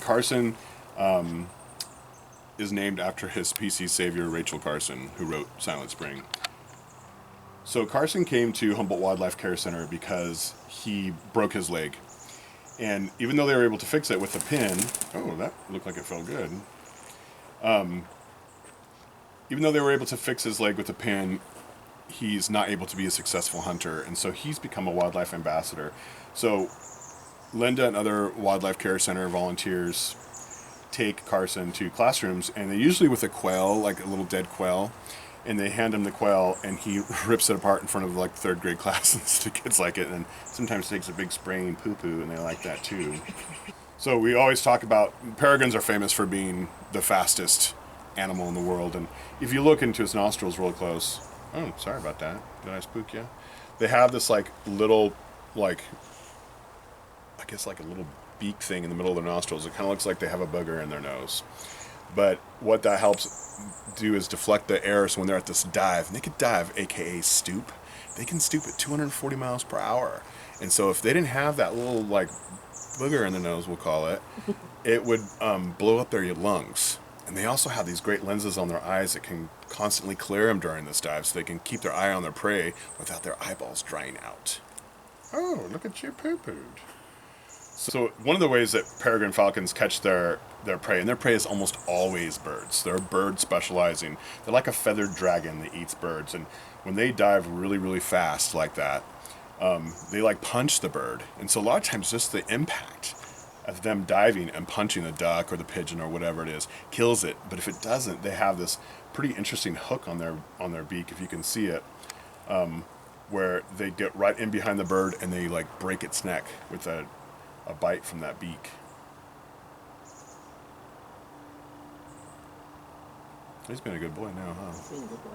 Carson is named after his PC savior, Rachel Carson, who wrote Silent Spring. So Carson came to Humboldt Wildlife Care Center because he broke his leg. And even though they were able to fix it with a pin, oh, that looked like it felt good. Even though they were able to fix his leg with a pin, he's not able to be a successful hunter. And so he's become a wildlife ambassador. So Linda and other Wildlife Care Center volunteers take Carson to classrooms, and they usually with a quail, like a little dead quail, and they hand him the quail, and he rips it apart in front of like third grade classes. The kids like it, and sometimes takes a big spraying poo-poo, and they like that too. So we always talk about, peregrines are famous for being the fastest animal in the world, and if you look into his nostrils real close, oh, sorry about that, did I spook you? They have this like little, like, I guess like a little beak thing in the middle of their nostrils. It kind of looks like they have a booger in their nose. But what that helps do is deflect the air, so when they're at this dive, and they could dive, aka stoop, they can stoop at 240 miles per hour. And so if they didn't have that little like booger in the nose, we'll call it, it would blow up their lungs. And they also have these great lenses on their eyes that can constantly clear them during this dive, so they can keep their eye on their prey without their eyeballs drying out. Oh, look at you poo-pooed. So one of the ways that peregrine falcons catch their prey, and their prey is almost always birds. They're bird specializing. They're like a feathered dragon that eats birds. And when they dive really, really fast like that, they like punch the bird. And so a lot of times just the impact of them diving and punching the duck or the pigeon or whatever it is kills it. But if it doesn't, they have this pretty interesting hook on their beak, if you can see it, where they get right in behind the bird and they like break its neck with a bite from that beak. He's been a good boy now, huh? He's been a good boy.